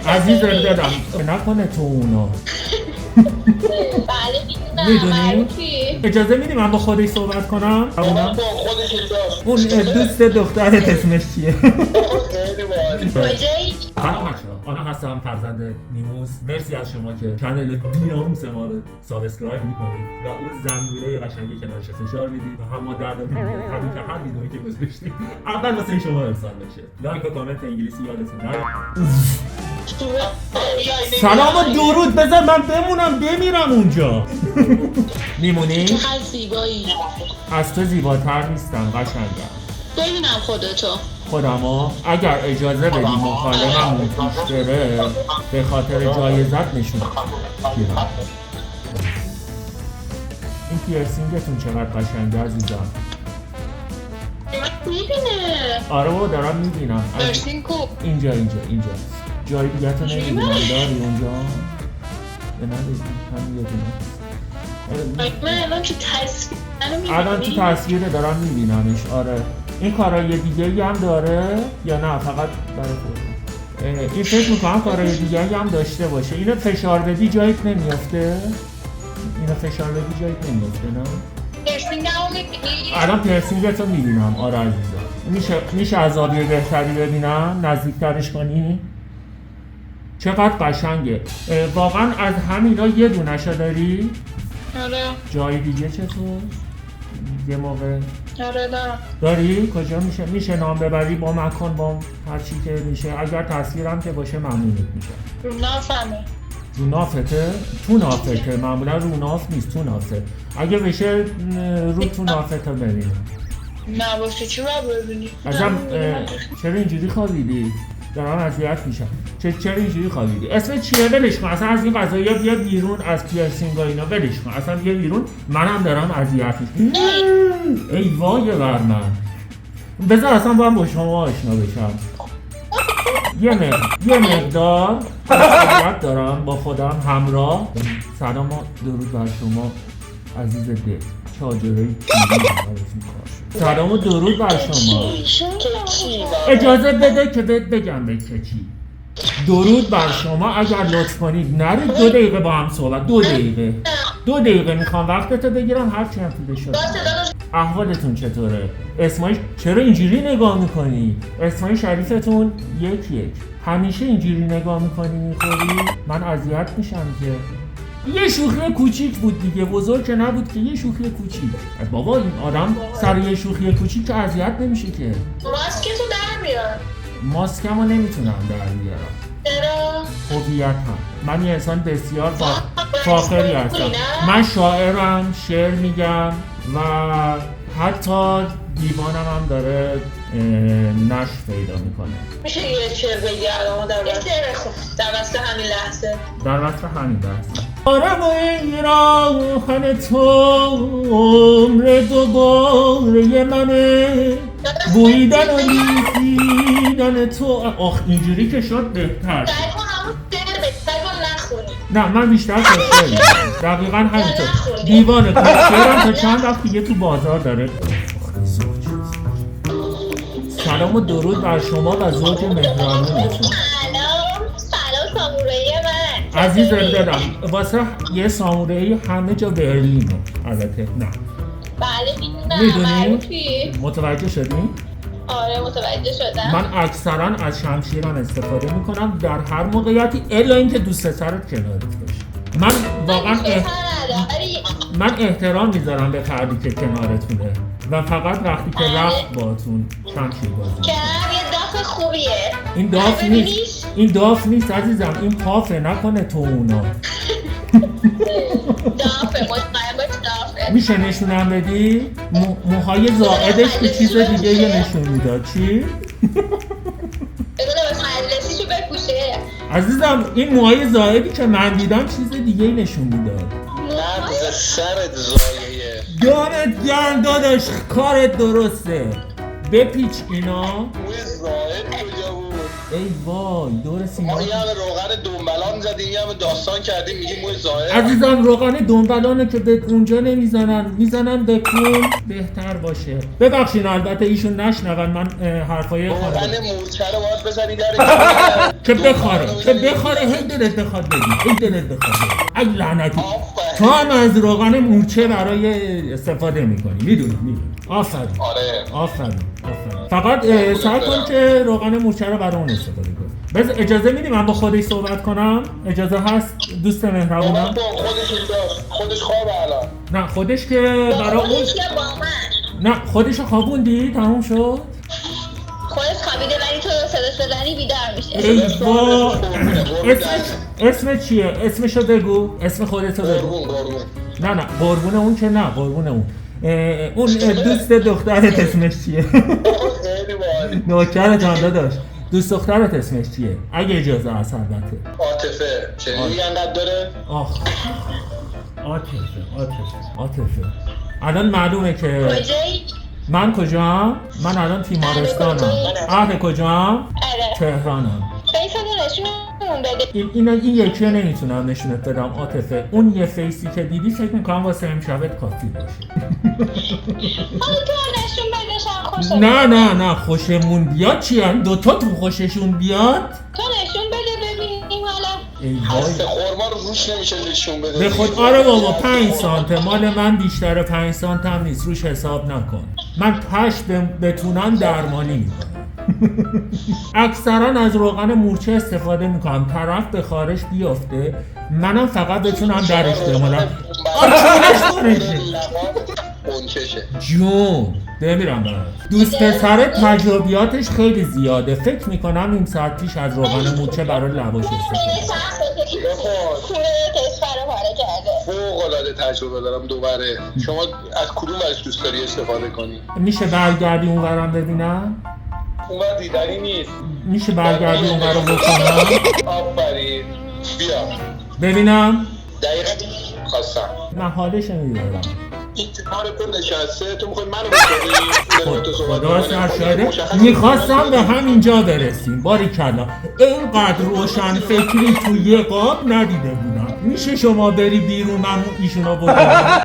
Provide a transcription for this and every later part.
عزیز دادم نکنه تو اونا. بله میدونی؟ اجازه میدی من با خودش صحبت کنم؟ با خودش اینجاست. اون دوست دخترت اسمش چیه؟ خیلی باحال. کجایی؟ آنها هستم فرزند نیموس. مرسی از شما که کانال بیناموس ما رو سابسکرایب میکنید و اون زنگوله قشنگی کنارش فشار میدید و هم ما درد میکنید همین که هر ویدئویی که گذاشتید اول واسه شما ارسال بشه. لایک و کامنت انگلیسی یادتون نره. سلام و درود. بذار من بمونم بمیرم اونجا. میمونی؟ چقدر زیبایی. از تو زیباتر نیستم قشنگم. ببینم خودتو. خودمو اگر اجازه بدی مکالممون پیش بره به خاطر جایزت نشون میدم. این پیرسینگتون چقدر قشنگه عزیزم. میبینه. آره بابا دارم میبینم. پیرسینگ کو؟ اینجا جای دیگه تو نمیبینم. داری اونجا؟ به نداری همین یه دونه. من الان تو تصویر الان تو تصویر دارم میبینمش. آره این کارهای دیگه هم داره یا نه فقط برای خود؟ این فکر میکنم کارهای دیگه هم داشته باشه. اینو فشار بدی جایت نمیافته؟ نه؟ پیرسینگ هم میبینی؟ الان پیرسینگتو میبینم. آره عزیزم میشه از آبی بهتری ببینم؟ نزدیکترش کنی؟ چقدر قشنگه واقعا. از همینا یه دونشو داری؟ آره. جای دیگه چطور؟ یه موقع آره داری؟ کجا میشه نام ببری با مکان با هر چی که میشه. اگر تصویرم که باشه ممنونت میشه. رو نافمه. رو نافته؟ تو نافته معمولا رو ناف نیست تو نافته. اگه بشه رو تو نافته ببینم. نباشه چی باید ببینی؟ ازم چرا اینجوری خوابیدی؟ دارم اذیت میشم. چرا اینجوری خوابیدی؟ اسم چیه؟ ولش کن اصلا از این قضایا بیا بیرون. از پیرسینگ اینا ولش کن اصلا بیا بیرون. منم دارم اذیت میشم. ای وای بر من. بذار اصلا با هم با شما آشنا بشم. یه مقدار مسئولیت دارم با خودم همراه. سلام و درود بر شما عزیز دل. چاجرهای سلام و درود بر شما. اجازه بده که بهت بگم به چی. درود بر شما. اگر لطف کنید نرید 2 دقیقه با هم صحبت. 2 دقیقه میخوام وقتتو بگیرم هر چی هم طولش شد. احوالتون چطوره؟ اسمای چرا اینجوری نگاه میکنی؟ اسمای شریفتون یک همیشه اینجوری نگاه میکنی میخوری؟ من اذیت میشم که یه شوخی کوچیک بود دیگه. بزرگ که نبود که یه شوخی کوچیک. بابا این آدم سر یه شوخی کوچیک که اذیت نمیشه که. ماسکتو در بیار. ماسکمو نمیتونم در بیارم. چرا؟ هویتم. من یه انسان بسیار فاخری هستم. من شاعرم، شعر میگم و حتی دیوانم هم داره نشر پیدا میکنه. میشه یه شعر بگی الان در وسط همین لحظه؟ در وسط همین لحظه. آرم و ایران تو عمر دوباره منه. بویدن و لیسیدن تو. آخ اینجوری که شد بهتر. نه من بیشتر کشتر دقیقا همینطور. دیوانه کشترم تا چند وقت دیگه تو بازار داره. سلام و درود بر شما و زوج مهربونتون. سلام سامورایی من عزیز دادم واسه یه سامورایی همه جا برلینه. البته نه. بله میدونی؟ متوجه شدی؟ آره متوجه شدم. من اکثرا از شمشیرم استفاده میکنم در هر موقعیتی الا اینکه دوست سرت کنارت باشه. من واقعا من احترام میذارم به فردی که کنارتونه و فقط وقتی که رفت باهاتون شمشیر بازی که یه داف خوبیه. این داف نیست عزیزم. این پافه نکنه تو اونا. دافه مطمئن باش دافه. میشه نشونم بدی؟ موهای زائدش که چیز دیگه یه نشون میداد. چی؟ بگو بس مجلسیشو بپوشه. عزیزم این موهای زائدی که من دیدم چیز دیگه نشون میداد. نبض سرت زاییه. دارت گرم داداش کارت درسته. بپیچ اینا. موی زائد کجا بود؟ ای وای دور سینه. ما یه همه روغن دنبلان زدیم، یه همه داستان کردیم، میگیم موی زاهد. عزیزم روغن دنبلانه که به اونجا میزنن به کون بهتر باشه. ببخشین البته ایشون نشنون من حرفای روغن خانم مورچه رو باید بزنی در که بخاره هی دلت بخواد بگی هی دلت بخواد بگی. ای لعنتی تو هم از روغن مورچه برای استفاده میکنی. میدونم آفرین. آفرین فقط سعی کن که روغن مورچه رو برای اون استفاده کنی. بس اجازه میدی من با خودش صحبت کنم؟ اجازه هست دوست مهربونم؟ خودش خوابه الان. نه خودش که برای اون خودش که با من نه خودشو خوابوندی تموم شد؟ خودش خوابیده ولی تو صداش بزنی بیدار میشه. ای با اسم چیه؟ اسمشو بگو. اسم خودتو بگو. قربون. نه قربون اون که نه قربون اون. اون دوست دخترت اسمش چیه؟ خیلی باحالی. نوکر جان داداش دوست دخترت اسمش چیه؟ اگه اجازه هست البته. عاطفه. چه انقدر داره؟ آخ عاطفه. الان معلومه که کجایی؟ من کجام؟ من الان تیمارستانم. اهل کجام؟ آره تهرانم. فیساتو نشون بده. این یکی رو نمیتونم نشونت بدم عاطفه. اون یه فیسی که دیدی فکر میکنم واسه امشبت کافی باشه. حالا تو نشون بده شم خوشم. نه خوشمون بیاد چی هم؟ دوتاتون خوششون بیاد؟ تو نشون بده ببینیم حالا. ای هسته وای خورما رو روش نمیشه نشون بده. به خود آره بابا 5 سانته مال من بیشتر 5 سانت هم نیست روش حساب نکن. من پشت بتونم درمانی میکنم. اکثرا از روغن مورچه استفاده میکنم طرف به خارش بیافته منم فقط بتونم درش بمونم. اونچشه جون بمیرم برات. دوست پسر تجربیاتش خیلی زیاده. فکر میکنم این ساعت پیش از روغن مورچه برای لباش استفاده خونه کشور رو پاره کرده. فوق‌العاده تجربه دارم دوباره. شما از کدوم ورش دوست داری استفاده کنی؟ میشه برگردی اونورم ببینم؟ اونور دیدنی نیست. میشه برگردی اونور رو بکنم؟ آفرین. بیا ببینم؟ دقیقا خواستم. من حالش نمیدارم. این کار تو نشسته تو میخوای منو بکنی؟ خدا سرشاده میخواستم به همینجا برسیم. باریکلا اینقدر روشن فکری تو یه قاب ندیده بودم. میشه شما بری بیرون من ایشونو بکنم؟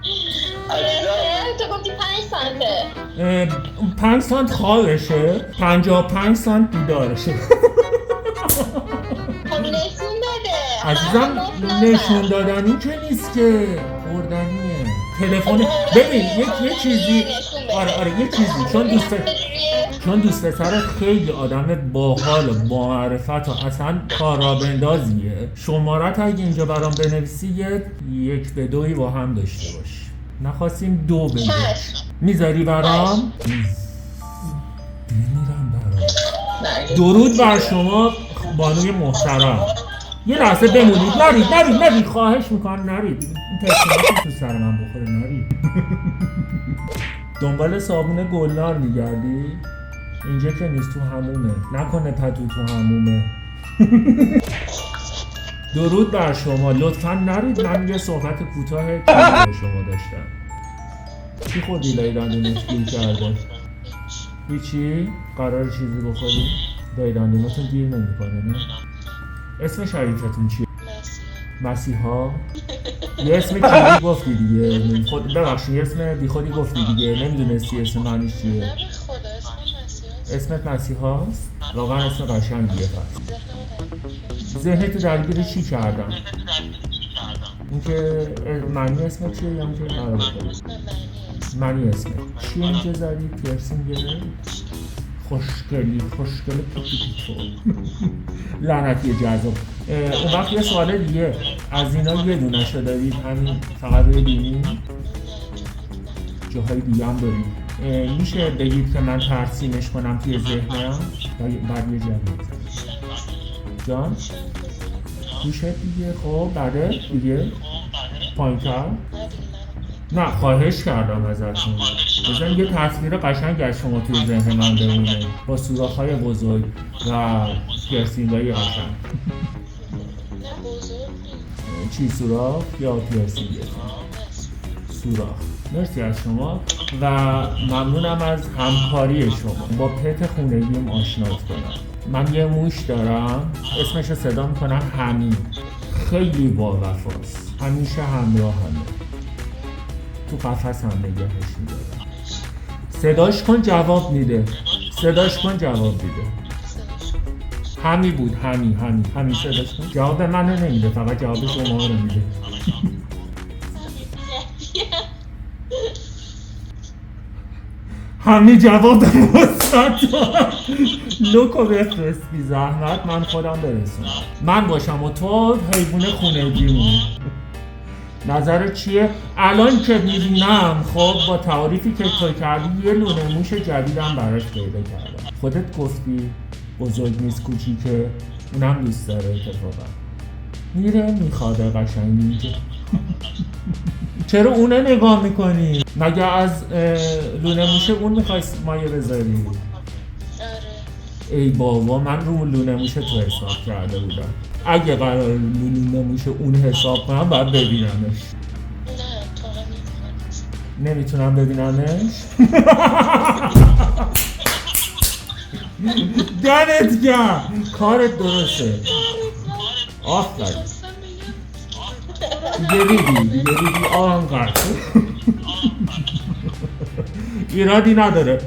تو گفتی 5 سانته. 5 سانت خوابشه 55 سانت بیدارشه. خب نشون بده عزیزم نشون دادنی که نیست که خوردنیه. تلفن ببین یه چیزی آره یه چیزی چون دوست پسر خیلی آدم باحال و با معرفت و اصلا کارا بندازیه. شمارت اگه اینجا برام بنویسی 1 به 2 با هم داشته باش. نخواستیم 2 بگیم. میذاری برام؟ بمیرم برام. درود بر شما بانوی محترم. یه لحظه بمونید. نرید خواهش میکنم نرید. این تشنیات تو سر من بخوره نرید. دنبال صابون گلنار میگردی؟ اینجا که نیست تو همومه. نکنه پتو تو همومه. درود بر شما. لطفا نرید. من یه صحبت کوتاه با شما داشتم. چی خوردی دایدندونت گیر کرده؟ هیچی؟ قرار چیزی بخوری؟ دایدندونتون گیر نمیکنه نه؟ اسم شریفتون چیه؟ مسیحا؟ یه اسم چیزی گفتی دیگه. ببخشید یه اسم بی خودی گفتی دیگه. نمیدونستی اسم معنیش چیه؟ اسمت مسیحاست؟ واقعا اسم قشنگیه. ذهنتو درگیر چی کردم؟ این که معنی اسمت چیه یا میتونی قرار بکنی؟ معنی اسمت چیه اینجا زدی؟ پیرسینگه؟ خوشگلی پیتو لعنتی جذاب. اون وقت یه سوال دیگه از اینا یه دونه شو دارید همین فقط روی بینی؟ جاهای دیگه هم دارید؟ میشه بگید که من ترسیمش کنم توی ذهنم؟ بعد یه جواب جان؟ گوشت دیگه. خب بعده دیگه پایین‌تر؟ نه خواهش کردم ازتون بزن یه تصویر قشنگ از شما توی ذهن من بمونه با سوراخ‌های بزرگ و پیرسینگ‌های قشنگ. چی سوراخ یا پیرسینگ؟ سوراخ. مرسی از شما و ممنونم از همکاری شما. با پت خونگیم آشنات کنم. من یه موش دارم اسمش رو صدا میکنم حمی. خیلی با وفاست، همیشه همراه همه، تو قفس هم نگهش میدارم. صداش کن جواب میده، صداش کن جواب میده. همی بود، همی صداش کن. جواب منو نمیده، فقط جواب شما رو میده. همی جواب مثبت. لوکو بفرست بی زحمت، من خودم برسونم. من باشم و تو حیوان خونگیمون. نظرت چیه؟ الان که میبینم خب با تعاریفی که تو کردی یه لونه موش جدیدم براش پیدا کردم. خودت گفتی بزرگ نیست کوچیکه، اونم دوست داره اتفاقا. میره میخوابه قشنگ اینجا. چرا اونه نگاه میکنی؟ مگه از لونه موش اون میخوای مایه بذاری؟ ای بابا، من رو لونه موش تو حساب کرده بودم. اگه قرار لونه موش اون حساب کنم باید ببینمش. نه تو نمیتونم ببینمش؟ دمت گرم، کارت درسته. آفرین. دیگه ریدی آنقدر. ایرادی نداره،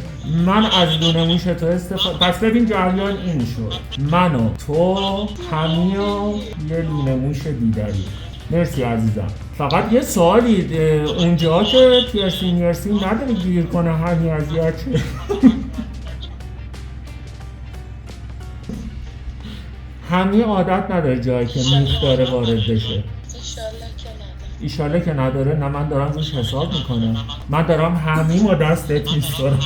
من از لونه موش تو استفاده. پس ببین جریان این شد، من و تو همی و یه لونه موش دیداری. مرسی عزیزم. فقط یه سوالی، اونجا که پیرسینگ نداره گیر کنه همی اذیت چه؟ همی عادت نداره جایی که میخ داره وارد بشه. ایشالله که نداره. نه من دارم روش حساب میکنم، من دارم همیم و دستت میسپارم.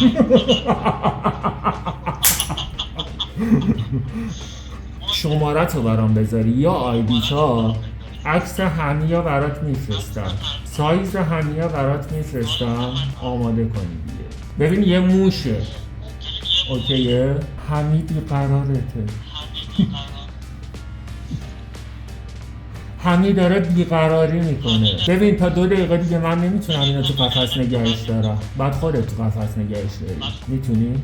شمارت رو برام بذاری یا آیدیتا، عکس همیا برات میفرستم، سایز همیا برات میفرستم، آماده کنی دیگه. ببین یه موشه، اوکیه؟ همی بیقرارته. همی داره بیقراری میکنه. ببین تا 2 دقیقه دیگه من نمیتونم اینو تو قفس نگهش دارم. بعد خودت تو قفس نگهش داری. میتونی؟